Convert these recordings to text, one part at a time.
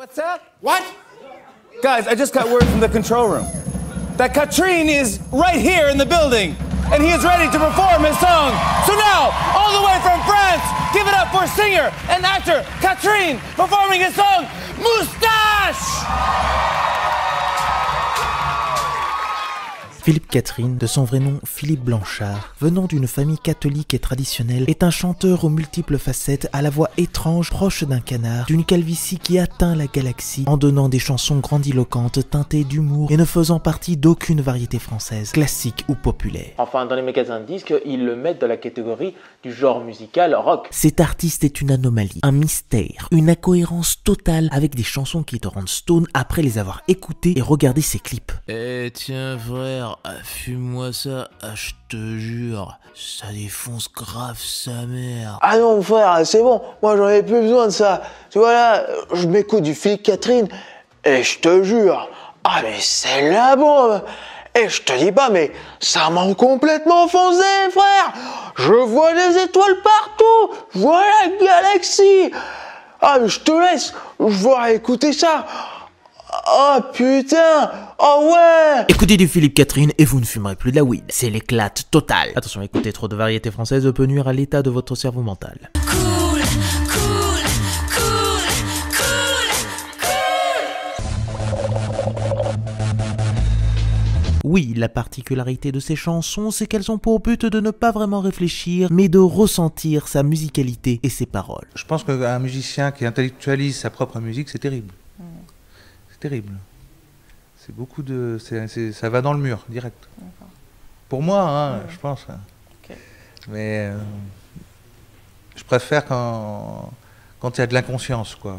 What's that? What? Guys, I just got word from the control room that Catherine is right here in the building and he is ready to perform his song. So now, all the way from France, give it up for singer and actor Catherine performing his song, Moustache! Philippe Catherine, de son vrai nom Philippe Blanchard, venant d'une famille catholique et traditionnelle, est un chanteur aux multiples facettes, à la voix étrange, proche d'un canard, d'une calvitie qui atteint la galaxie, en donnant des chansons grandiloquentes, teintées d'humour et ne faisant partie d'aucune variété française, classique ou populaire. Enfin, dans les magasins de disques, ils le mettent dans la catégorie du genre musical rock. Cet artiste est une anomalie, un mystère, une incohérence totale avec des chansons qui te rendent stone après les avoir écoutées et regardé ses clips. Eh tiens frère, fume-moi ça, je te jure, ça défonce grave sa mère. Ah non frère, c'est bon, moi j'en ai plus besoin de ça. Tu vois là, je m'écoute du Philippe Catherine et je te jure, ah mais c'est la bombe. Et je te dis pas, mais ça m'a complètement foncé, frère. Je vois des étoiles partout, je vois la galaxie. Ah mais je te laisse, je vais écouter ça. Oh putain, oh ouais. Écoutez du Philippe Catherine et vous ne fumerez plus de la weed. C'est l'éclate totale. Attention, écouter trop de variétés françaises peut nuire à l'état de votre cerveau mental. Cool, cool, cool, cool, Oui, la particularité de ces chansons, c'est qu'elles ont pour but de ne pas vraiment réfléchir, mais de ressentir sa musicalité et ses paroles. Je pense qu'un musicien qui intellectualise sa propre musique, c'est terrible. C'est terrible. C'est beaucoup de... ça va dans le mur, direct. Pour moi, hein, je pense. Okay. Mais je préfère quand il y a de l'inconscience, quoi.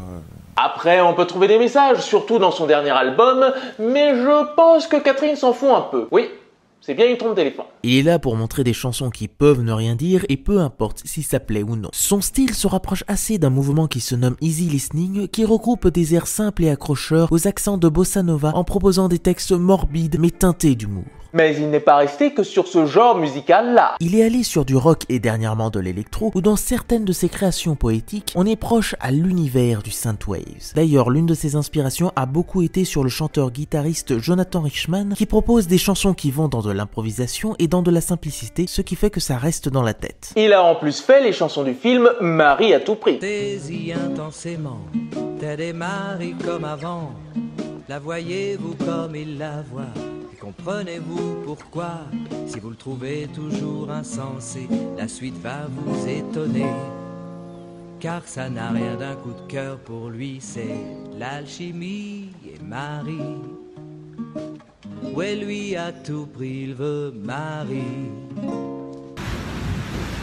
Après, on peut trouver des messages, surtout dans son dernier album, mais je pense que Catherine s'en fout un peu. Oui, c'est bien une trompe d'éléphant. Il est là pour montrer des chansons qui peuvent ne rien dire et peu importe si ça plaît ou non. Son style se rapproche assez d'un mouvement qui se nomme easy listening, qui regroupe des airs simples et accrocheurs aux accents de bossa nova en proposant des textes morbides mais teintés d'humour. Mais il n'est pas resté que sur ce genre musical-là. Il est allé sur du rock et dernièrement de l'électro, où dans certaines de ses créations poétiques, on est proche à l'univers du synthwave. D'ailleurs, l'une de ses inspirations a beaucoup été sur le chanteur-guitariste Jonathan Richman, qui propose des chansons qui vont dans de l'improvisation et dans de la simplicité, ce qui fait que ça reste dans la tête. Il a en plus fait les chansons du film Marie à tout prix. Taisez intensément, tel est Marie comme avant, la voyez-vous comme il la voit. Comprenez-vous pourquoi, si vous le trouvez toujours insensé, la suite va vous étonner. Car ça n'a rien d'un coup de cœur pour lui, c'est l'alchimie et Marie. Ouais, lui à tout prix, il veut Marie.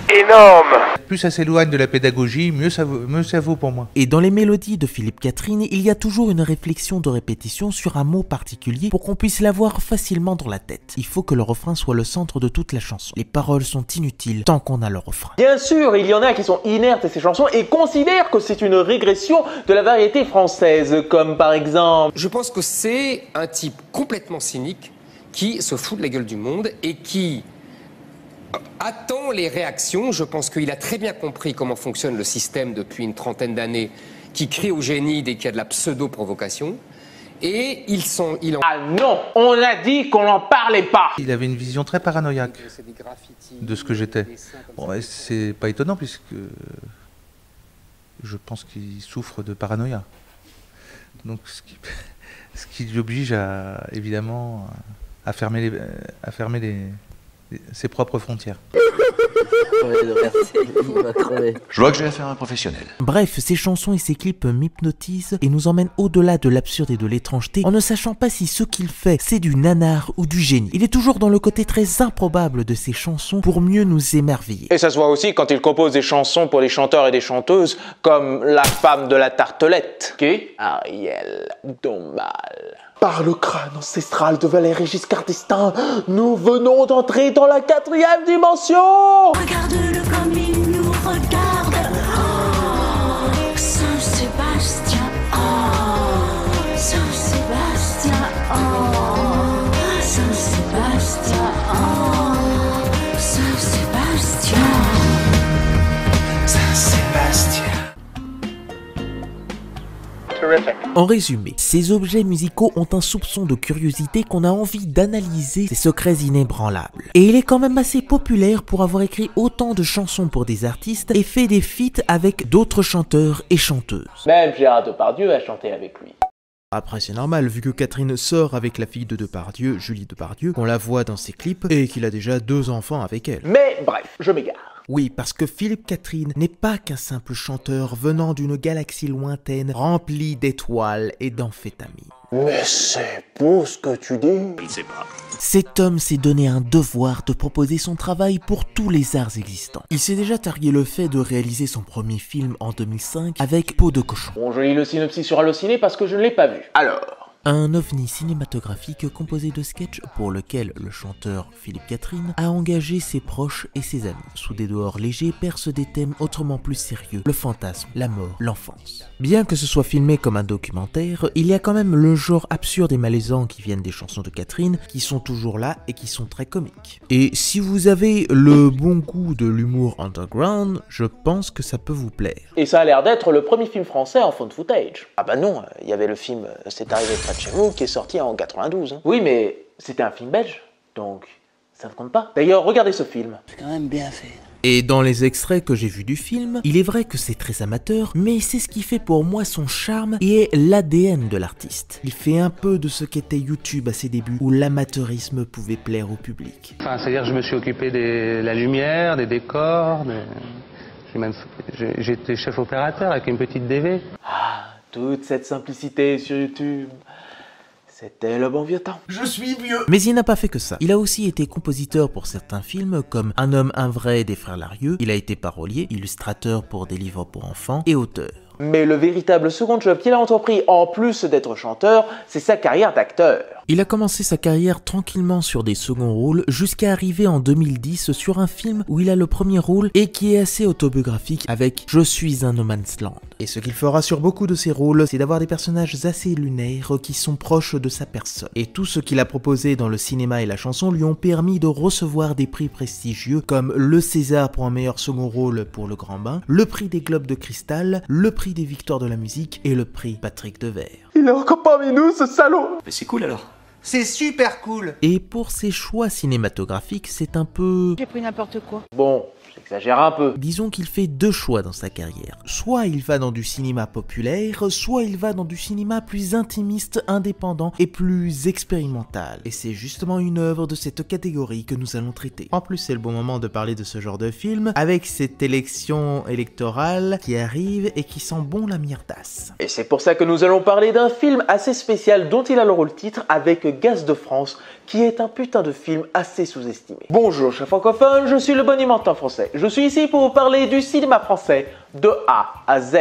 Énorme. Plus ça s'éloigne de la pédagogie, mieux ça vaut pour moi. Et dans les mélodies de Philippe Catherine, il y a toujours une réflexion de répétition sur un mot particulier pour qu'on puisse l'avoir facilement dans la tête. Il faut que le refrain soit le centre de toute la chanson. Les paroles sont inutiles tant qu'on a le refrain. Bien sûr, il y en a qui sont inertes à ces chansons et considèrent que c'est une régression de la variété française, comme par exemple... Je pense que c'est un type complètement cynique qui se fout de la gueule du monde et qui attend les réactions. Je pense qu'il a très bien compris comment fonctionne le système depuis une trentaine d'années, qui crie au génie dès qu'il y a de la pseudo-provocation. Et Ah non, on a dit qu'on n'en parlait pas. Il avait une vision très paranoïaque de ce que j'étais. Bon, c'est pas étonnant puisque je pense qu'il souffre de paranoïa. Donc ce qui l'oblige à, évidemment, à fermer ses propres frontières. Je vois que j'ai affaire à un professionnel. Bref, ces chansons et ces clips m'hypnotisent et nous emmènent au-delà de l'absurde et de l'étrangeté en ne sachant pas si ce qu'il fait c'est du nanar ou du génie. Il est toujours dans le côté très improbable de ces chansons pour mieux nous émerveiller. Et ça se voit aussi quand il compose des chansons pour des chanteurs et des chanteuses comme la femme de la tartelette, qui est Ariel Dombal. Par le crâne ancestral de Valéry Giscard d'Estaing, nous venons d'entrer dans la 4e dimension. Regarde-le comme il nous regarde. Oh, Saint-Sébastien. Oh, Saint-Sébastien. Oh, Saint-Sébastien. Oh, Saint-Sébastien. Saint-Sébastien. En résumé, ces objets musicaux ont un soupçon de curiosité qu'on a envie d'analyser ses secrets inébranlables. Et il est quand même assez populaire pour avoir écrit autant de chansons pour des artistes et fait des feats avec d'autres chanteurs et chanteuses. Même Gérard Depardieu a chanté avec lui. Après c'est normal vu que Catherine sort avec la fille de Depardieu, Julie Depardieu, qu'on la voit dans ses clips et qu'il a déjà 2 enfants avec elle. Mais bref, je m'égare. Oui, parce que Philippe Catherine n'est pas qu'un simple chanteur venant d'une galaxie lointaine remplie d'étoiles et d'amphétamines. Mais c'est beau ce que tu dis. Je ne sais pas. Cet homme s'est donné un devoir de proposer son travail pour tous les arts existants. Il s'est déjà targué le fait de réaliser son premier film en 2005 avec Peau de cochon. Bon, je lis le synopsis sur Allociné parce que je ne l'ai pas vu. Alors... Un ovni cinématographique composé de sketchs pour lequel le chanteur Philippe Catherine a engagé ses proches et ses amis. Sous des dehors légers percent des thèmes autrement plus sérieux, le fantasme, la mort, l'enfance. Bien que ce soit filmé comme un documentaire, il y a quand même le genre absurde et malaisant qui viennent des chansons de Catherine, qui sont toujours là et qui sont très comiques. Et si vous avez le bon goût de l'humour underground, je pense que ça peut vous plaire. Et ça a l'air d'être le premier film français en found footage. Ah bah non, il y avait le film C'est arrivé près de chez vous qui est sorti en 92. Hein. Oui, mais c'était un film belge, donc ça ne compte pas. D'ailleurs, regardez ce film. C'est quand même bien fait. Et dans les extraits que j'ai vus du film, il est vrai que c'est très amateur, mais c'est ce qui fait pour moi son charme et l'ADN de l'artiste. Il fait un peu de ce qu'était YouTube à ses débuts, où l'amateurisme pouvait plaire au public. Enfin, c'est-à-dire que je me suis occupé de la lumière, des décors, j'ai été chef opérateur avec une petite DV. Ah, toute cette simplicité sur YouTube. C'était le bon vieux temps. Je suis vieux. Mais il n'a pas fait que ça. Il a aussi été compositeur pour certains films comme Un homme, un vrai des frères Larieux. Il a été parolier, illustrateur pour des livres pour enfants et auteur. Mais le véritable second job qu'il a entrepris, en plus d'être chanteur, c'est sa carrière d'acteur. Il a commencé sa carrière tranquillement sur des seconds rôles jusqu'à arriver en 2010 sur un film où il a le premier rôle et qui est assez autobiographique avec Je suis un no man's land. Et ce qu'il fera sur beaucoup de ses rôles, c'est d'avoir des personnages assez lunaires qui sont proches de sa personne. Et tout ce qu'il a proposé dans le cinéma et la chanson lui ont permis de recevoir des prix prestigieux comme le César pour un meilleur second rôle pour Le Grand Bain, le prix des Globes de Cristal, le prix des Victoires de la musique et le prix Patrick Devers. Il est encore parmi nous, ce salaud. Mais c'est cool alors. C'est super cool. Et pour ses choix cinématographiques, c'est un peu... J'ai pris n'importe quoi. Bon, j'exagère un peu. Disons qu'il fait 2 choix dans sa carrière. Soit il va dans du cinéma populaire, soit il va dans du cinéma plus intimiste, indépendant et plus expérimental. Et c'est justement une œuvre de cette catégorie que nous allons traiter. En plus, c'est le bon moment de parler de ce genre de film, avec cette élection électorale qui arrive et qui sent bon la myrtasse. Et c'est pour ça que nous allons parler d'un film assez spécial dont il a le rôle titre avec Gaz de France, qui est un putain de film assez sous-estimé. Bonjour, chers francophones, je suis le bonimentin français. Je suis ici pour vous parler du cinéma français de A à Z.